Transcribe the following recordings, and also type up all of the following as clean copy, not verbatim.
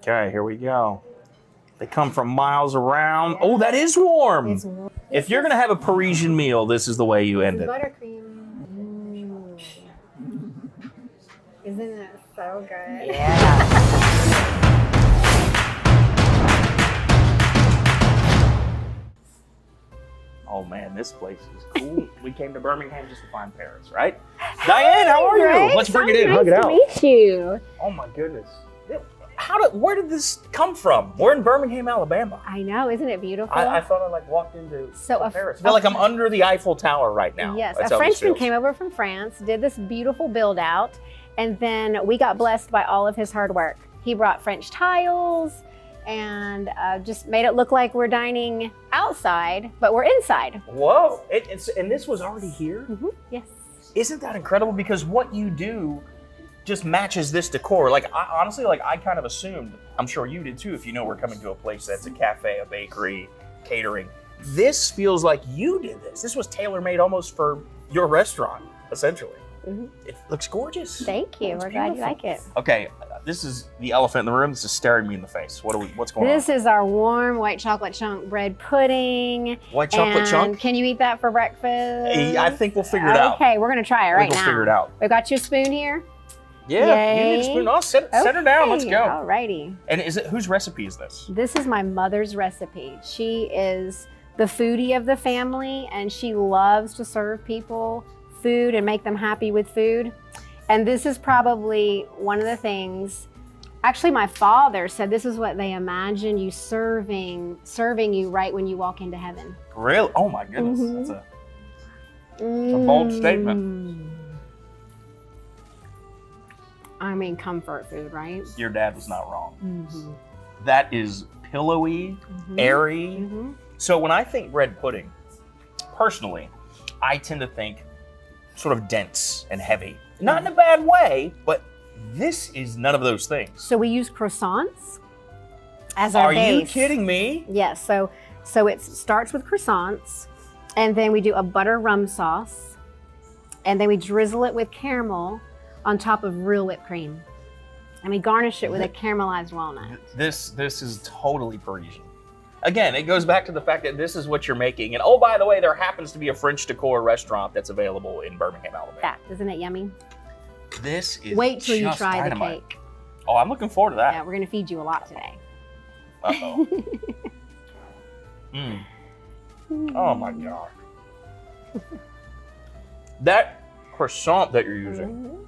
Okay, here we go. They come from miles around. Yeah. Oh, that is warm. It's warm. If you're going to have a Parisian meal, this is the way you end it. Buttercream. Isn't it so good? Yeah. Oh man, this place is cool. We came to Birmingham just to find Paris, right? Diane, how are you? Let's bring it in. Hug it out. Nice to meet you. Oh my goodness. Where did this come from? We're in Birmingham, Alabama. I know, isn't it beautiful? I thought I walked into Paris. I I feel like I'm under the Eiffel Tower right now. Yes, That's a Frenchman came over from France, did this beautiful build out, and then we got blessed by all of his hard work. He brought French tiles and just made it look like we're dining outside, but we're inside. Whoa, and this was already here? Mm-hmm. Yes. Isn't that incredible? Because what you do just matches this decor. Like, honestly, I kind of assumed, I'm sure you did too, if you know we're coming to a place that's a cafe, a bakery, catering. This feels like you did this. This was tailor-made almost for your restaurant, essentially. Mm-hmm. It looks gorgeous. Thank you. We're glad you like it. Okay, this is the elephant in the room. This is staring me in the face. What's going on? This is our warm white chocolate chunk bread pudding. White chocolate chunk? Can you eat that for breakfast? I think we'll figure it out. Okay, we're going to try it right now. We'll figure it out. We've got you a spoon here. Yeah, Yay. you need a spoon. Oh, set her down. Let's go. All righty. And whose recipe is this? This is my mother's recipe. She is the foodie of the family, and she loves to serve people food and make them happy with food. And this is probably one of the things, actually my father said this is what they imagine you serving you right when you walk into heaven. Really? Oh my goodness. Mm-hmm. That's a bold statement. I mean, comfort food, right? Your dad was not wrong. Mm-hmm. That is pillowy, airy. Mm-hmm. So when I think bread pudding, personally, I tend to think sort of dense and heavy. Not in a bad way, but this is none of those things. So we use croissants as our base. Are you kidding me? Yes, so it starts with croissants, and then we do a butter rum sauce, and then we drizzle it with caramel on top of real whipped cream. And we garnish it with a caramelized walnut. This is totally Parisian. Again, it goes back to the fact that this is what you're making. And oh, by the way, there happens to be a French decor restaurant that's available in Birmingham, Alabama. Isn't it yummy? This is Wait till you try dynamite. The cake. Oh, I'm looking forward to that. Yeah, we're gonna feed you a lot today. Uh-oh. Oh my God. That croissant that you're using,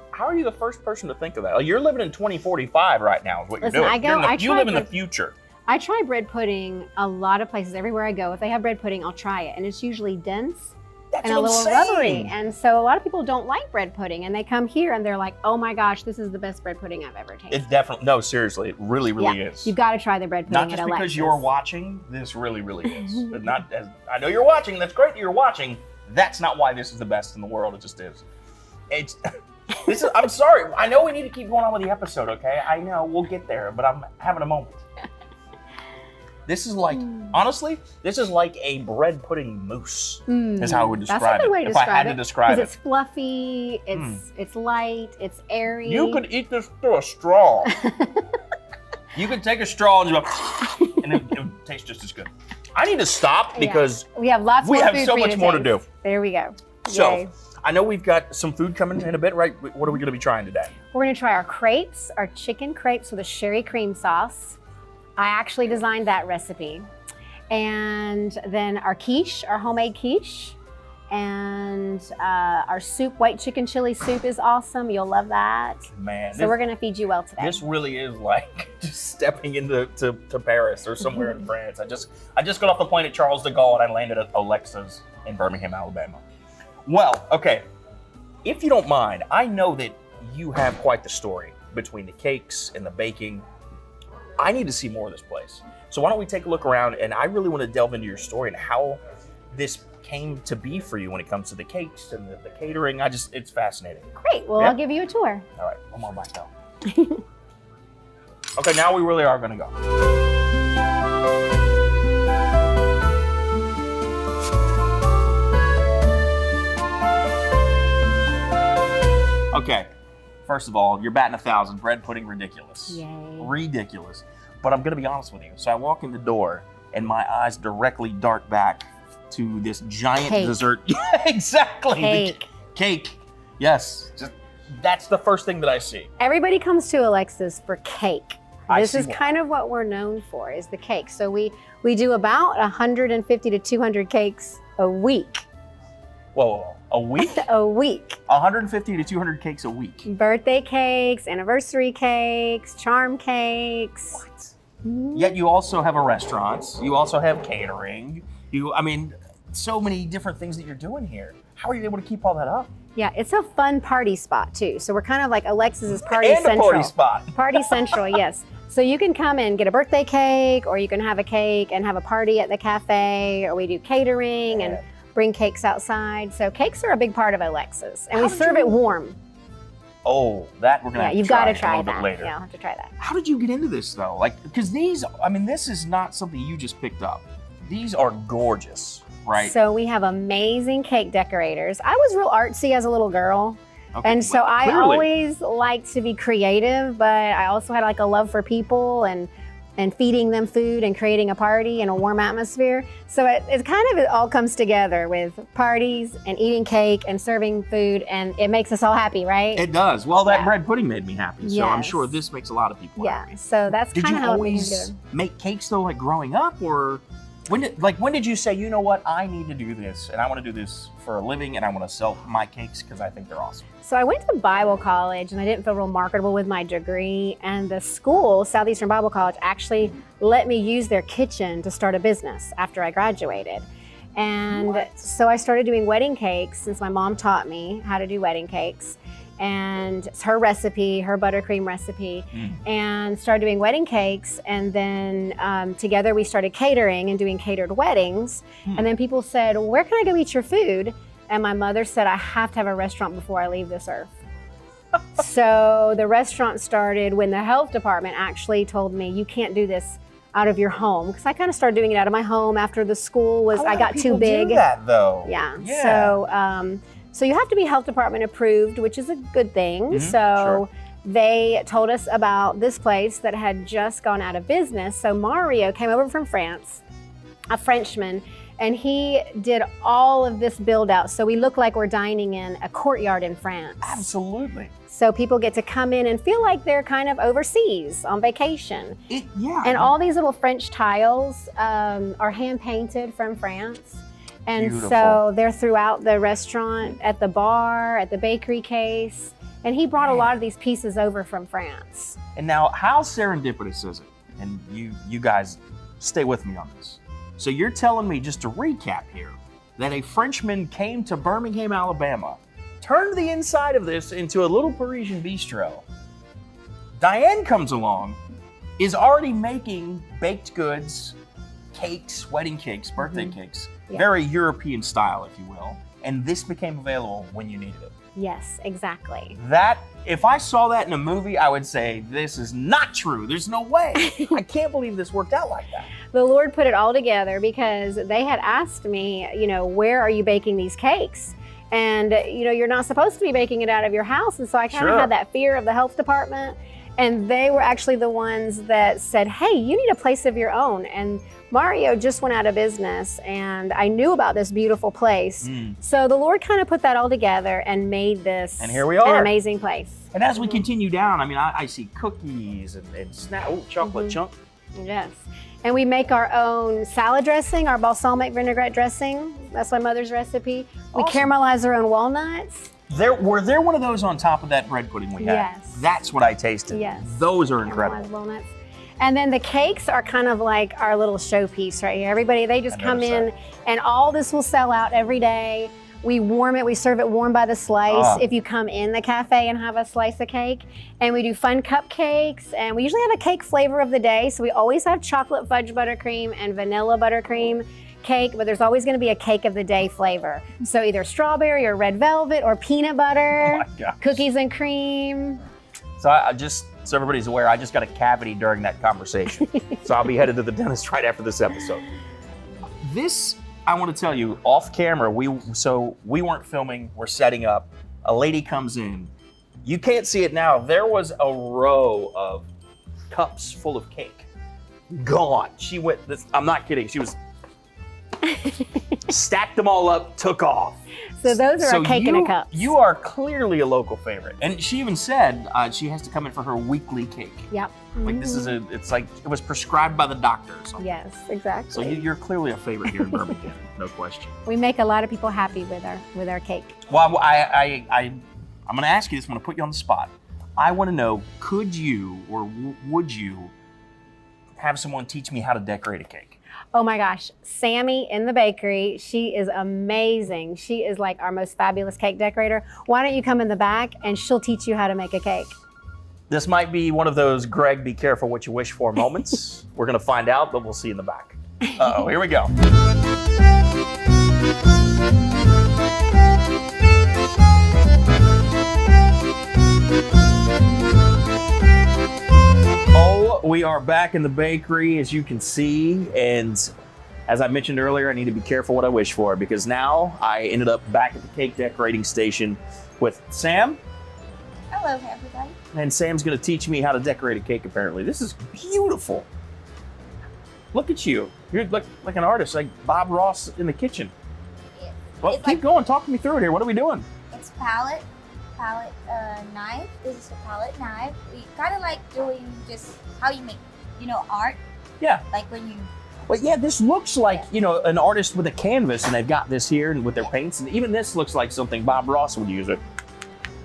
how are you the first person to think of that? Like, you're living in 2045 right now is what you're doing. You live in the future. I try bread pudding a lot of places. Everywhere I go, if they have bread pudding, I'll try it. And it's usually dense and a little rubbery. And so a lot of people don't like bread pudding, and they come here and they're like, oh my gosh, this is the best bread pudding I've ever tasted. It definitely, no, seriously, it really is. You've got to try the bread pudding at Alexis. Not just because you're watching, this really is. But I know you're watching, that's great that you're watching. That's not why this is the best in the world, it just is. I'm sorry, I know we need to keep going on with the episode, okay? I know, we'll get there, but I'm having a moment. This is like, honestly, this is like a bread pudding mousse, is how I would describe it. That's a good way to describe it. If I had to describe it. Because it's fluffy, it's light, it's airy. You could eat this through a straw. You could take a straw and it would taste just as good. I need to stop because we have so much more to do. There we go. So, Yay. I know we've got some food coming in a bit, right? What are we going to be trying today? We're going to try our crepes, our chicken crepes with a sherry cream sauce. I actually designed that recipe. And then our quiche, our homemade quiche. And our soup, white chicken chili soup is awesome. You'll love that. Man. So we're going to feed you well today. This really is like just stepping into Paris or somewhere in France. I just got off the plane at Charles de Gaulle and I landed at Alexis in Birmingham, Alabama. Well, okay, if you don't mind, I know that you have quite the story between the cakes and the baking. I need to see more of this place. So why don't we take a look around, and I really want to delve into your story and how this came to be for you when it comes to the cakes and the catering. It's fascinating. Great, well, I'll give you a tour. All right, one more bite though. Okay, now we really are gonna go. Okay, First of all, you're batting 1,000. Bread pudding, ridiculous. Yay. Ridiculous. But I'm going to be honest with you. So I walk in the door, and my eyes directly dart back to this giant dessert. Yeah, exactly. Cake. Yes. That's the first thing that I see. Everybody comes to Alexis for cake. This is why. kind of what we're known for, is the cake. So we do about 150 to 200 cakes a week. Whoa. A week? A week. 150 to 200 cakes a week. Birthday cakes, anniversary cakes, charm cakes. What? Yet you also have a restaurant. You also have catering. So many different things that you're doing here. How are you able to keep all that up? Yeah, it's a fun party spot too. So we're kind of like Alexis's party and central. A party spot. Party central, yes. So you can come and get a birthday cake, or you can have a cake and have a party at the cafe, or we do catering and bring cakes outside. So cakes are a big part of Alexis, and we serve it warm. Oh, that we're gonna have to you've try got to try a little that. bit later. Yeah, I'll have to try that. How did you get into this though? Like, because this is not something you just picked up. These are gorgeous, right? So we have amazing cake decorators. I was real artsy as a little girl. Okay, And so I clearly. always liked to be creative, but I also had like a love for people and feeding them food and creating a party and a warm atmosphere. So it all comes together with parties and eating cake and serving food, and it makes us all happy, right? It does. Well, that bread pudding made me happy, so I'm Yes. sure this makes a lot of people happy. Yeah, so that's Did kind you of how it always came together. make cakes though, like growing up, or when did you say, you know what, I need to do this, and I want to do this for a living, and I want to sell my cakes because I think they're awesome? So I went to Bible college, and I didn't feel real marketable with my degree. And the school, Southeastern Bible College, actually let me use their kitchen to start a business after I graduated. And so I started doing wedding cakes, since my mom taught me how to do wedding cakes. And it's her recipe, her buttercream recipe, and started doing wedding cakes. And then together we started catering and doing catered weddings. And then people said, where can I go eat your food? And my mother said, I have to have a restaurant before I leave this earth. So the restaurant started when the health department actually told me, you can't do this out of your home. Because I kind of started doing it out of my home after the school I got too big. Do that though. Yeah. So you have to be health department approved, which is a good thing. They told us about this place that had just gone out of business. So Mario came over from France, a Frenchman, and he did all of this build out. So we look like we're dining in a courtyard in France. Absolutely. So people get to come in and feel like they're kind of overseas on vacation. And all these little French tiles are hand painted from France. And so they're throughout the restaurant, at the bar, at the bakery case. And he brought a lot of these pieces over from France. And now, how serendipitous is it? And you guys stay with me on this. So you're telling me, just to recap here, that a Frenchman came to Birmingham, Alabama, turned the inside of this into a little Parisian bistro. Diane comes along, is already making baked goods, cakes, wedding cakes, birthday cakes, very European style, if you will. And this became available when you needed it. Yes, exactly. If I saw that in a movie, I would say, this is not true. There's no way. I can't believe this worked out like that. The Lord put it all together because they had asked me, where are you baking these cakes? And, you're not supposed to be baking it out of your house. And so I kind of had that fear of the health department. And they were actually the ones that said, hey, you need a place of your own. And Mario just went out of business, and I knew about this beautiful place. So the Lord kind of put that all together and made this and here we are. An amazing place. And as we continue down, I see cookies and chocolate chunk. Yes. And we make our own salad dressing, our balsamic vinaigrette dressing. That's my mother's recipe. We caramelize our own walnuts. Were there one of those on top of that bread pudding we had? Yes. That's what I tasted. Yes. Those are incredible. Caramelized walnuts. And then the cakes are kind of like our little showpiece right here. Everybody, they just come in, and all this will sell out every day. We warm it, we serve it warm by the slice if you come in the cafe and have a slice of cake. And we do fun cupcakes, and we usually have a cake flavor of the day. So we always have chocolate fudge buttercream and vanilla buttercream cake, but there's always gonna be a cake of the day flavor. So either strawberry or red velvet or peanut butter, cookies and cream. So so everybody's aware, I just got a cavity during that conversation. So I'll be headed to the dentist right after this episode. This, I want to tell you, off camera, we weren't filming, we're setting up. A lady comes in, You can't see it now. There was a row of cups full of cake. Gone. She went this. I'm not kidding. She was stacked them all up, took off. So those are a cake in a cup. You are clearly a local favorite. And she even said she has to come in for her weekly cake. Yep. Like this is it's like it was prescribed by the doctor or something. Yes, exactly. So you're clearly a favorite here in Birmingham, no question. We make a lot of people happy with our cake. Well, I'm going to ask you this. I'm going to put you on the spot. I want to know, could you or would you have someone teach me how to decorate a cake? Oh my gosh, Sammy in the bakery, she is amazing. She is like our most fabulous cake decorator. Why don't you come in the back and she'll teach you how to make a cake. This might be one of those Greg, be careful what you wish for moments. We're going to find out, but we'll see in the back. Uh-oh, here we go. We are back in the bakery, as you can see, and as I mentioned earlier, I need to be careful what I wish for because now I ended up back at the cake decorating station with Sam. Hello, everybody. And Sam's going to teach me how to decorate a cake, apparently. This is beautiful. Look at you. You're like an artist, like Bob Ross in the kitchen. Yeah. Well, keep going. Talk me through it here. What are we doing? It's palette knife. This is a palette knife. We kind of like doing just how you make, art. Yeah. Like when you. Well, yeah, this looks like, an artist with a canvas, and they've got this here and with their paints, and even this looks like something Bob Ross would use. It.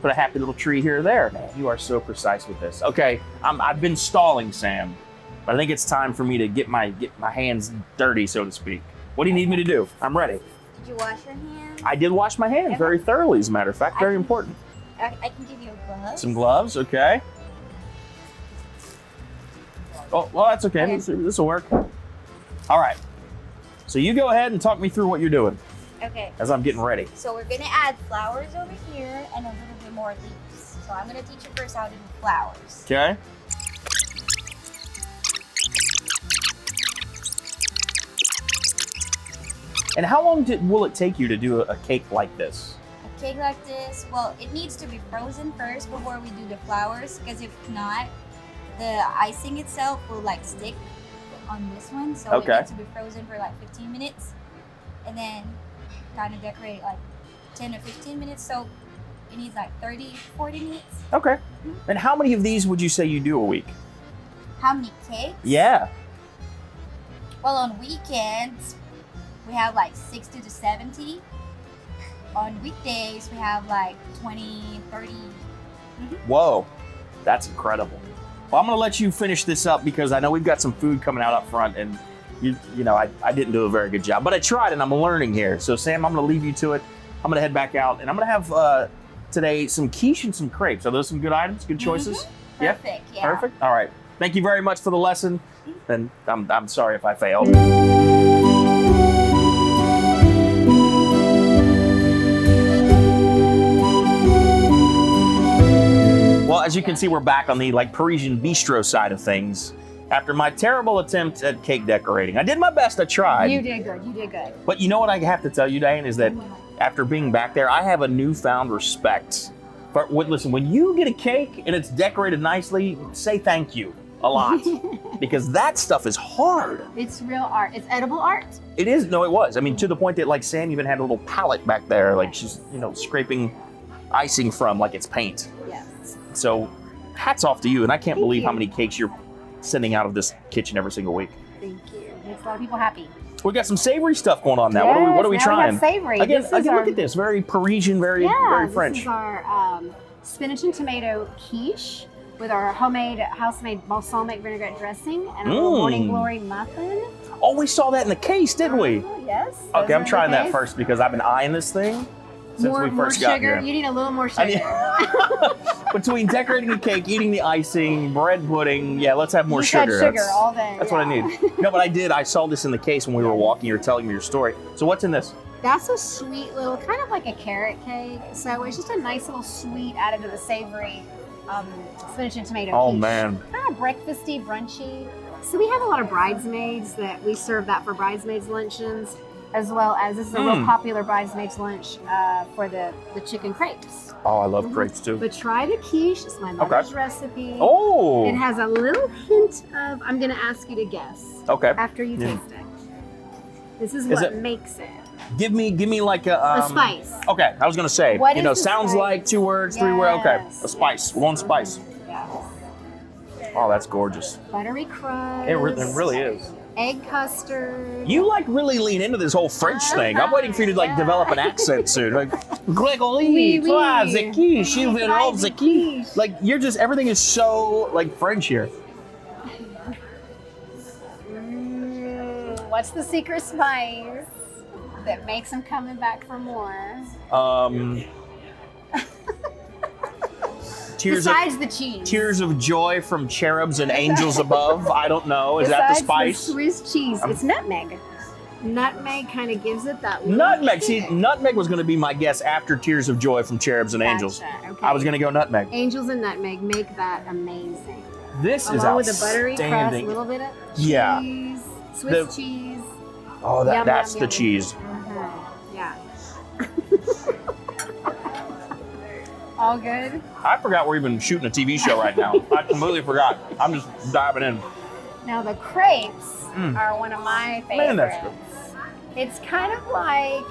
Put a happy little tree here or there. Man, you are so precise with this. Okay, I've been stalling, Sam, but I think it's time for me to get my hands dirty, so to speak. What do you need me to do? I'm ready. Did you wash your hands? I did wash my hands very thoroughly, as a matter of fact. Very important. I can give you a glove. Some gloves, okay. Oh, well, that's okay. This will work. All right. So you go ahead and talk me through what you're doing Okay. as I'm getting ready. So we're gonna add flowers over here and a little bit more leaves. So I'm gonna teach you first how to do flowers. Okay. And how long will it take you to do a cake like this? A cake like this, well, it needs to be frozen first before we do the flowers, because if not, the icing itself will like stick on this one. So it needs to be frozen for like 15 minutes and then kind of decorate like 10 or 15 minutes. So it needs like 30, 40 minutes. Okay. And how many of these would you say you do a week? How many cakes? Yeah. Well, on weekends, we have like 60 to 70. On weekdays, we have like 20, 30. Whoa, that's incredible. Well, I'm gonna let you finish this up because I know we've got some food coming out up front, and I didn't do a very good job, but I tried, and I'm learning here. So Sam, I'm gonna leave you to it. I'm gonna head back out, and I'm gonna have today some quiche and some crepes. Are those some good items, good choices? Perfect, yeah. Perfect. All right. Thank you very much for the lesson. And I'm sorry if I failed. Well, as you can see, we're back on the Parisian bistro side of things. After my terrible attempt at cake decorating, I did my best. I tried. You did good. You did good. But you know what I have to tell you, Diane, is that after being back there, I have a newfound respect. But listen, when you get a cake and it's decorated nicely, say thank you a lot because that stuff is hard. It's real art. It's edible art. It is. No, it was. I mean, to the point that Sam even had a little palette back there, she's scraping icing from like it's paint. Yes. So hats off to you, and I can't believe how many cakes you're sending out of this kitchen every single week. Thank you. Makes a lot of people happy. We got some savory stuff going on now. Yes, what are we now trying? We got savory. Again, look at this. Very Parisian, very French. This is our spinach and tomato quiche with our house-made balsamic vinaigrette dressing and a little morning glory muffin. Oh, we saw that in the case, didn't we? Yes. Okay, I'm trying that first because I've been eyeing this thing since we first got sugar. here. You need a little more sugar. Between decorating the cake, eating the icing, bread pudding, let's have more sugar. Had sugar all day. That's what I need. No, but I saw this in the case when we were walking. You were telling me your story. So what's in this? That's a sweet little, kind of like a carrot cake. So it's just a nice little sweet added to the savory spinach and tomato Oh, quiche. man. Kind of breakfasty, brunchy. So we have a lot of bridesmaids that we serve that for bridesmaids luncheons. as well as this is a real popular bridesmaids lunch for the chicken crepes. Oh, I love crepes too. But try the quiche. It's my mother's recipe. Oh. It has a little hint of, I'm going to ask you to guess. Okay. After you taste it. This is what makes it. Give me like a spice. Okay, I was gonna say, What you know, is the sounds spice? like 2 words, 3 words. Okay, Yes. a spice, one spice. Yes. Oh, that's gorgeous. Buttery crust. It really is. Egg custard. You like really lean into this whole French thing. I'm waiting for you to like develop an accent soon. Like, Gregory, Oui, oui. toi, the quiche, you will love the quiche. quiche. Like, you're just, everything is so like French here. What's the secret spice that makes them coming back for more? Besides the cheese. Tears of joy from cherubs and angels above. I don't know. Is that the spice? The Swiss cheese. It's nutmeg. Nutmeg kind of gives it that little Nutmeg. kick. See, nutmeg was going to be my guess after Tears of Joy from cherubs and angels. Gotcha, okay. I was going to go nutmeg. Angels and nutmeg make that amazing. This is Along with the buttery crust, a outstanding. little bit of cheese, Yeah. Swiss cheese. Oh, Yum, that's yum, the yum. cheese. Yeah. All good? I forgot we're even shooting a TV show right now. I completely forgot. I'm just diving in. Now the crepes are one of my favorites. Man, that's good. It's kind of like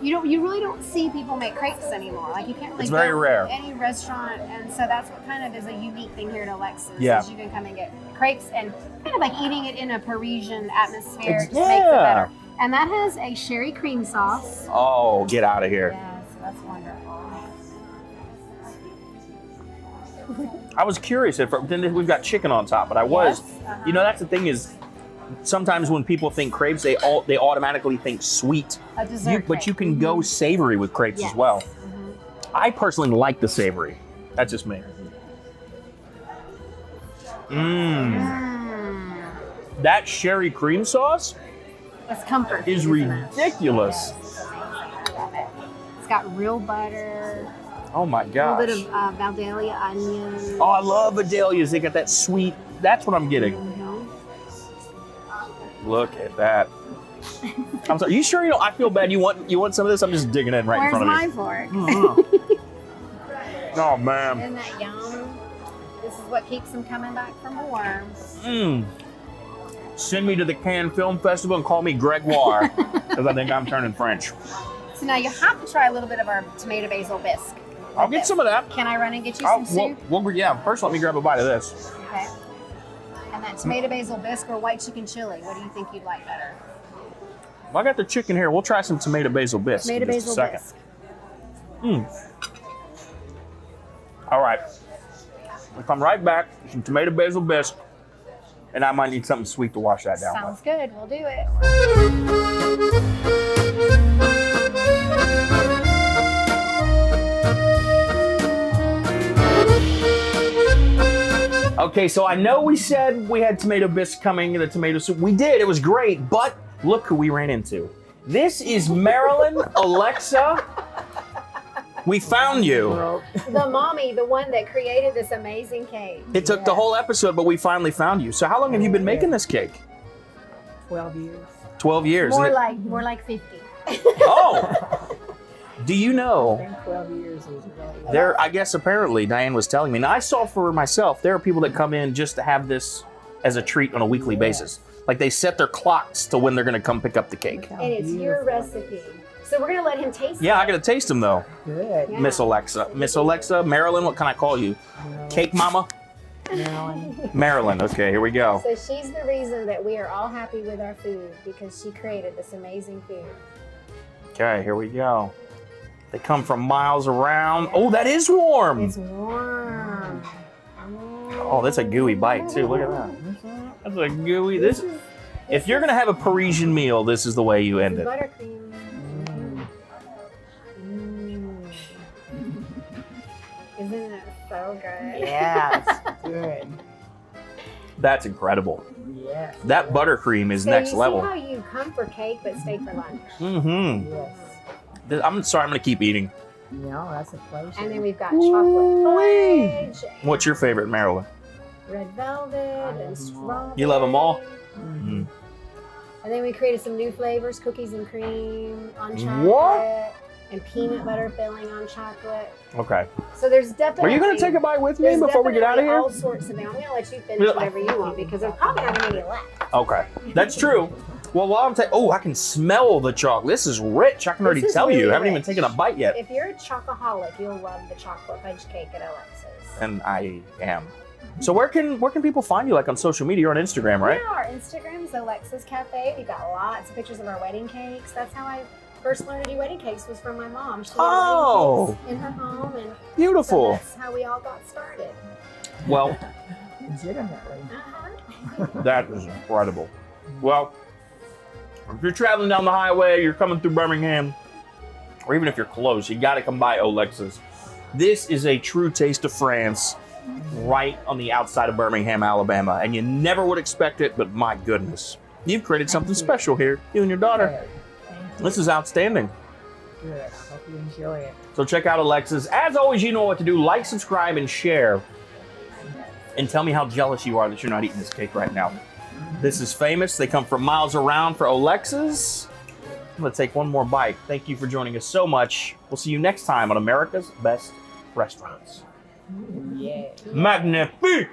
you really don't see people make crepes anymore. Like you can't really It's very go rare. to any restaurant, and so that's what kind of is a unique thing here at Alexis. Yeah. Is you can come and get crepes and kind of like eating it in a Parisian atmosphere just Yeah. makes it better. And that has a sherry cream sauce. Oh, get out of here. Yes, that's wonderful. I was curious if then we've got chicken on top, but I was, you know, that's the thing is, sometimes when people think crepes, they automatically think sweet. A dessert But you can go savory with crepes as well. I personally like the savory. That's just me. That sherry cream sauce It's comfort is food, isn't it? ridiculous. Yes. I love it. It's got real butter, Oh my a gosh. little bit of Valdelia onion. Oh, I love Adelia's. They got that sweet. That's what I'm getting. Look at that. I'm sorry. You sure you don't? I feel bad. You want some of this? I'm just digging in right in Where's front of my you. fork? Oh man. Isn't that yum? This is what keeps them coming back for more. Send me to the Cannes Film Festival and call me Gregoire, because I think I'm turning French. So now you have to try a little bit of our tomato basil bisque. I'll get some of that. Can I run and get you some soup? Yeah, first let me grab a bite of this. Okay. And that tomato basil bisque or white chicken chili, what do you think you'd like better? Well, I got the chicken here. We'll try some tomato basil bisque Tomato in just basil a second. bisque. All right. We'll come right back. Some tomato basil bisque. And I might need something sweet to wash that down Sounds good. We'll do it. Okay, so I know we said we had tomato bisque coming, the tomato soup. We did. It was great. But look who we ran into. This is Marilyn, Alexa. We found you. The mommy, the one that created this amazing cake. It took the whole episode, but we finally found you. So how long have you been making this cake? 12 years. 12 years. More And like 50. Oh! Do you know, 12 years is really there, I guess apparently, Diane was telling me, and I saw for myself, there are people that come in just to have this as a treat on a weekly basis. Like they set their clocks to when they're gonna come pick up the cake. And it's your recipe. So we're going to let him taste Yeah, it. I gotta taste them though. good. Yeah. Miss Alexa. Miss Alexa, Marilyn, what can I call you? Cake Mama? Marilyn. Marilyn, okay, here we go. So she's the reason that we are all happy with our food because she created this amazing food. Okay, here we go. They come from miles around. Oh, that is warm. It's warm. Oh, that's a gooey bite too. Look at that. That's a gooey. This. If you're gonna have a Parisian meal, this is the way you end it. Buttercream. Isn't it so good? Yeah, it's good. That's incredible. Yeah. That buttercream is So next you level. See how you come for cake but stay for lunch. Mm-hmm. Yes. I'm sorry. I'm gonna keep eating. No, that's a pleasure. And then we've got chocolate fudge, What's your favorite, Marilyn? red velvet, and strawberry. You love them all? Mhm. And then we created some new flavors, cookies and cream on chocolate. What? And peanut butter filling on chocolate. Okay. So there's definitely... Are you going to take a bite with me before we get out of here? all sorts of them. I'm going to let you finish whatever you want because there's probably not going to be any left. Okay. That's true. Well, while I'm oh, I can smell the chocolate. This is rich. I can already tell you. I haven't even taken a bite yet. If you're a chocoholic, you'll love the chocolate fudge cake at Alexis. And I am. So where can people find you? Like on social media or on Instagram, right? Yeah, our Instagram's Alexis Cafe. We've got lots of pictures of our wedding cakes. That's how I first learned to do wedding cakes was from my mom. She did wedding cakes in her home, and beautiful. So that's how we all got started. Well, Legitimately. that is incredible. Well, if you're traveling down the highway, you're coming through Birmingham, or even if you're close, you got to come by Olexa's. This is a true taste of France, right on the outside of Birmingham, Alabama, and you never would expect it, but my goodness, you've created something special here, you and your daughter. This is outstanding. Good. I hope you enjoy it. So check out Alexis. As always, you know what to do. Like, subscribe, and share. And tell me how jealous you are that you're not eating this cake right now. This is famous. They come from miles around for Alexis. I'm going to take one more bite. Thank you for joining us so much. We'll see you next time on America's Best Restaurants. Yeah. Magnifique!